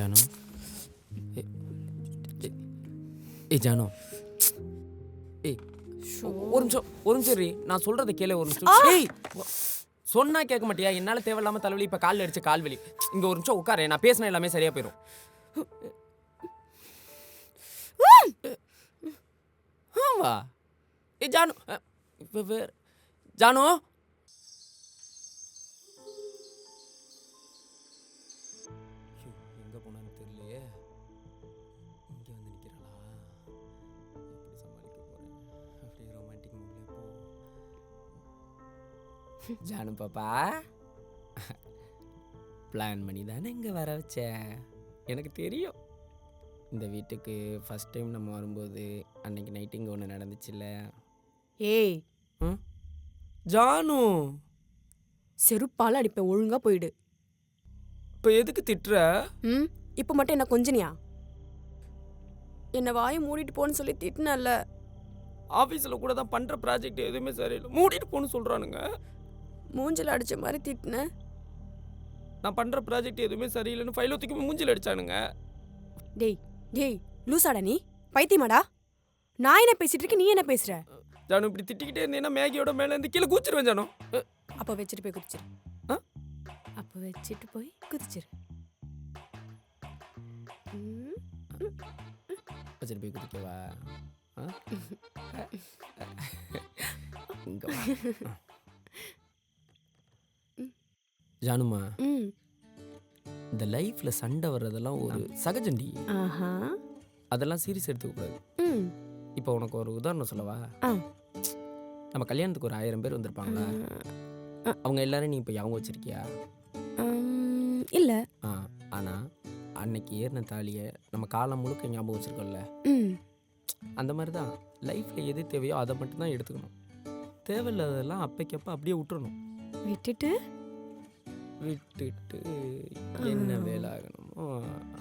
ஜானு ஏய் ஜானு ஏய் ஒரு நிமிஷம் ரீ நான் சொல்றதை கேளு ஒரு நிமிஷம். ஏய் சொன்னா கேட்க மாட்டியா? என்னால தேவையில்லாம தலைவலி, இப்ப காலில் அடிச்சு கால்வலி. இங்க ஒரு நிமிஷம் உட்காரு, நான் பேசின எல்லாமே சரியா போயிடும். வா ஏய் ஜானு ஜானு எங்க போனான்னு தெரியலையே. இங்க வந்து நிக்கிறாளா? எப்படி சமாளிக்க போறேன்? அப்படியே ரொமான்டிக் மூட்ல போ. ஜானு பாப்பா பிளான் பண்ணி தானே இங்கே வர வச்ச. எனக்கு தெரியும் இந்த வீட்டுக்கு ஃபஸ்ட் டைம் நம்ம வரும்போது அன்னைக்கு நைட்டு இங்கே ஒன்று நடந்துச்சுல்ல. ஏய் ஜானு செருப்பால அடிப்பேன், ஒழுங்கா போயிடு. இப்போ எதுக்கு திட்டுற? இப்போ மட்டும் என்ன கொஞ்சனியா? என்ன வாயை மூடிட்டு போன்னு சொல்லி திட்டினல்ல. ஆஃபீஸில் கூட தான் பண்ணுற ப்ராஜெக்ட் எதுவுமே சரியில்லை, மூடிட்டு போன்னு சொல்கிறானுங்க. மூஞ்சில் அடித்த மாதிரி திட்டின. நான் பண்ணுற ப்ராஜெக்ட் எதுவுமே சரியில்லைன்னு ஃபைலை தூக்கி மூஞ்சில் அடித்தானுங்க. டேய் டேய் லூசாடா நீ? பைத்தியமாடா? நான் என்ன பேசிட்டு இருக்கேன், நீ என்ன பேசுற? ஜானு இப்படி திட்டிக்கிட்டே இருந்தீங்கன்னா மேகியோட மேலே இருந்து கீழே கூச்சிருவேன் ஜானு. அப்போ வச்சுட்டு போய் குதிச்சிரு. அப்போ வச்சுட்டு போய் குதிச்சிரு. வச்சுட்டு போய் குதிக்கவா? ஜானுமா இந்த லைஃப்ல சண்டை வர்றதெல்லாம் ஒரு சகஜண்டி. அதெல்லாம் சீரியஸ் எடுத்துக்கூடாது. இப்போ உனக்கு ஒரு உதாரணம் சொல்லவா? நம்ம கல்யாணத்துக்கு ஒரு 1000 பேர் வந்திருப்பாங்களா? அவங்க எல்லாரும் நீ இப்போ ஞாபகம் வச்சிருக்கியா? இல்ல. ஆனா அன்னைக்கு ஏறின தாலியை நம்ம காலம் முழுக்க ஞாபகம் வச்சிருக்கோம்ல. அந்த மாதிரி தான் லைஃப்ல எது தேவையோ அதை மட்டும் தான் எடுத்துக்கணும். தேவையில்லாததெல்லாம் அப்பைக்கப்ப அப்படியே விட்டுறணும். விட்டுட்டு என்ன வேலை ஆகணுமோ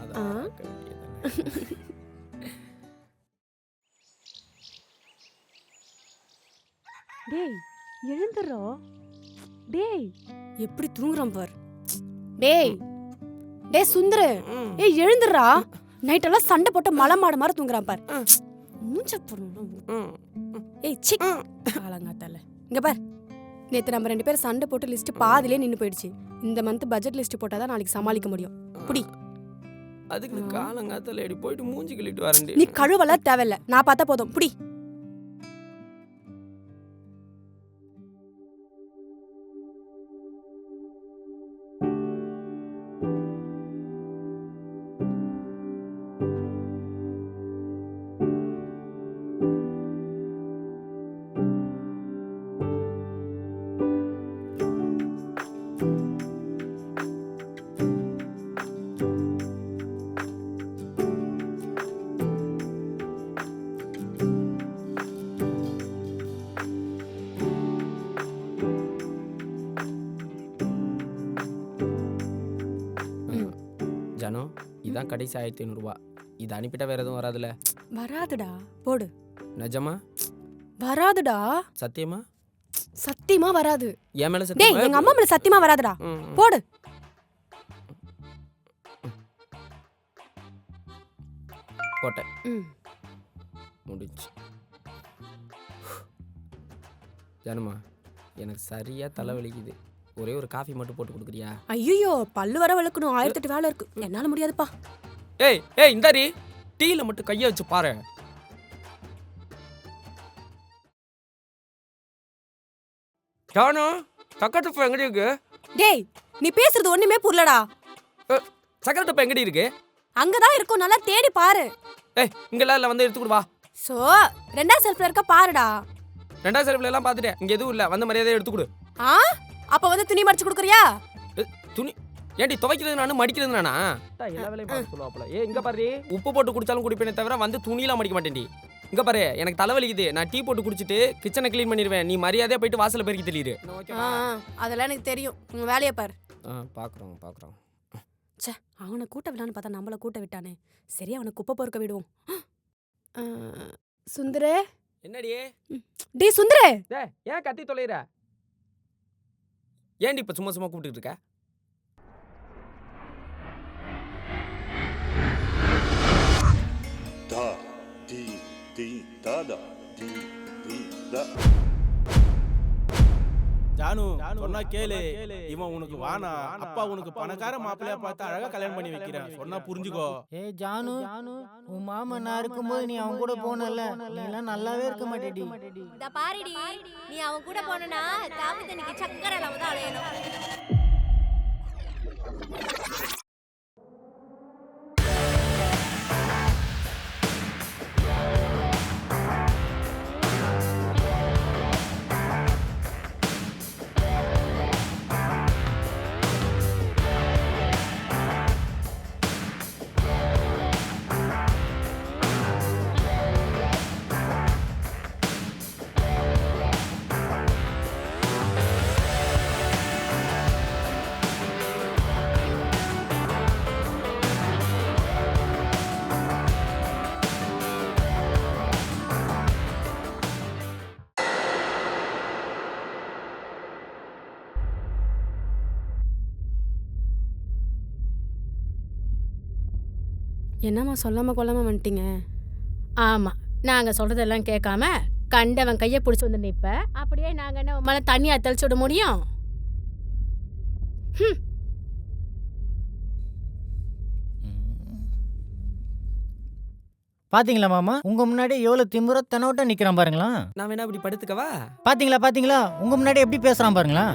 அதான். டேய் எழுந்துறோ. டேய் எப்படி தூங்குறான் பார். டேய் டேய் சுந்தரு, ஏய் எழுந்துறா. நைட் எல்லாம் சண்டை போட்டு மலை மாடு மாதிரி தூங்குறான் பார். மூஞ்ச போறணும். ஏய் சி காலங்காத்தால இங்க பார். நேத்து நம்ம 2 பேரும் சண்டை போட்டு லிஸ்ட் பாதிலே நின்னு போயிடுச்சு. இந்த மந்த் பட்ஜெட் லிஸ்ட் போட்டாதான் நாளைக்கு சமாளிக்க முடியும். புடி. அதுக்கு காலங்காத்தால எடி போயிட்டு மூஞ்சி கிள்ளிட்டு வரேன். நீ கழுவெல்லாம் தேவையில்ல, நான் பார்த்தா போதும். புடி. ஜானு இதான் கடைசி 1500 ரூபா. இது அனுப்பிட்டா வேற எதுவும் வராதுல? வராதுடா, போடு. நிஜமா? வராதுடா. சத்தியமா? சத்தியமா வராது. என் மேல டேய் சத்தியமா? எங்க அம்மா மேல சத்தியமா வராதுடா. போடு. போட்டேன். முடிஞ்சு. ஜானுமா எனக்கு சரியா தலைவலிக்குது. ஒரே ஒரு காஃபி மட்டும் போட்டு கொடுக்குறியா? ஐயோ பல்லு வர வளர்க்கணும், 1008 வேலை இருக்கு, என்னால முடியாதுப்பா. ஏய் ஏய் இந்தாரி டீல மட்டும் கையை வச்சு பாரு. ஜானு சக்கரை டப்பா எங்கடி இருக்கு? டேய் நீ பேசுறது ஒண்ணுமே புரியலடா. சக்கரை டப்பா எங்கடி இருக்கு? அங்கதான் இருக்கும், நல்லா தேடி பாரு. ஏய் இங்கெல்லாம் இல்லை, வந்து எடுத்துக்கிடு வா. சோ 2வது செல்ஃப்ல இருக்க பாருடா. 2வது செல்ஃப்ல எல்லாம் பார்த்துட்டேன், இங்க எதுவும் இல்லை, வந்து மரியாதையை எடுத்துக்கிடு. அப்ப வந்து துணி மடிச்சு கொடுக்குறியா? துணி ஏன்டி துவைக்கிறது நானு மடிக்கிறது நானா? எல்லா வேலையும் பார்த்து சொல்லுவாப்ல. ஏ இங்க பாரு, உப்பு போட்டு குடிச்சாலும் குடிப்பேனே தவிர வந்து துணியெல்லாம் மடிக்க மாட்டேன்டி. இங்க பாரு எனக்கு தலைவலிக்குது, நான் டீ போட்டு குடிச்சிட்டு கிச்சனை க்ளீன் பண்ணிடுவேன். நீ மரியாதையா போயிட்டு வாசல்ல பெருக்கி தெளிரு. அதெல்லாம் எனக்கு தெரியும், உங்க வேலையை பாரு. பாக்குறோம். ச்சே அவனை கூட்ட விடான்னு பார்த்தா நம்மள கூட்ட விட்டானே. சரி அவனை குப்பை பொறுக்க விடுவோம். சுந்தரே. என்னடி? டேய் சுந்தரே. டேய் ஏன் கத்தி தொலைற? ஏன்டி இப்ப சும்மா கூப்பிட்டுட்டு இருக்க? ஜானு சொன்னா கேளு, இவன் உனக்கு வானா, அப்பா உனக்கு பணக்கார மாப்பிள்ளையா பார்த்து அழகா கல்யாணம் பண்ணி வைக்கிறேன், சொன்னா புரிஞ்சுக்கோ. ஜானு, உன் மாமா நான் இருக்கும்போது நீ அவன் கூட போனல, நீ எல்லாம் நல்லாவே இருக்க மாட்டேடி. இந்த பாருடி, நீ அவன் கூட போனா காபி தண்ணிக்கு சக்கரை இல்லாம தான் அலையணும். என்னம்மா சொல்லாம கொள்ளாம வந்துட்டீங்க? ஆமா, நாங்க சொல்றதெல்லாம் கேட்காம கண்டவன் கையை பிடிச்சி வந்து நிப்ப, அப்படியே நாங்க என்ன உன் மேல தண்ணியா தெளிச்சு விட முடியும்? பாத்தீங்களா மாமா, உங்க முன்னாடி எவ்வளவு திமிர தெனோட்ட நிக்கிறான் பாருங்களா. நான் வேணா அப்படி படுத்துக்கவா? பாத்தீங்களா உங்க முன்னாடி எப்படி பேசுறான் பாருங்களா.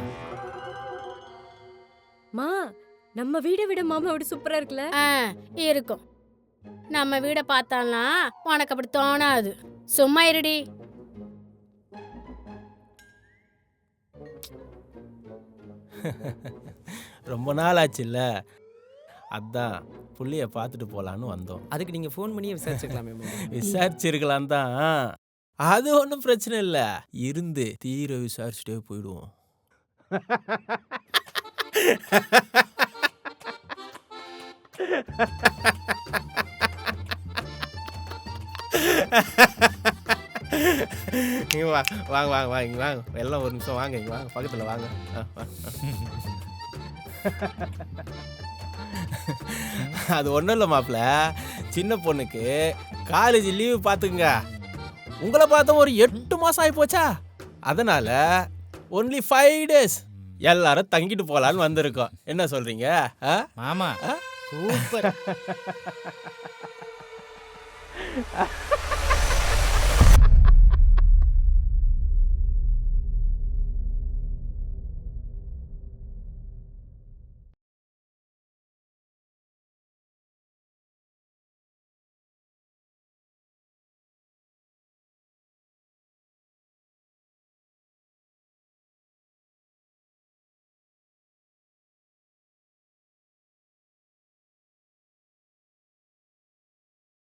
மா, நம்ம வீடை விட மாமா வீடு சூப்பரா இருக்குல்ல? இருக்கும். நம்ம வீட பார்த்தான்னா உனக்கு அப்படி தோணாது. சும்மா இருடி. ரொம்ப நாள் ஆச்சுல்ல, அதான் புள்ளைய பார்த்துட்டு போலான்னு வந்தோம். அதுக்கு நீங்க ஃபோன் பண்ணி விசாரிச்சுக்கலாமே. விசாரிச்சிருக்கலாம் தான், அது ஒன்றும் பிரச்சனை இல்லை, இருந்து தீர விசாரிச்சுட்டே போயிடுவோம். இங்க வாங்க இங்க வாங்க, எல்லாம் ஒரு நிமிஷம் வாங்க, இங்க வாங்க, பக்கத்துல வாங்க. அது ஒன்றும் இல்லை மாப்பிள்ள, சின்ன பொண்ணுக்கு காலேஜ் லீவு பார்த்துக்குங்க. உங்களை பார்த்தா ஒரு 8 மாதம் ஆகி போச்சா, அதனால ஒன்லி 5 days எல்லாரும் தங்கிட்டு போகலான்னு வந்திருக்கோம். என்ன சொல்றீங்க மாமா சூப்பர்.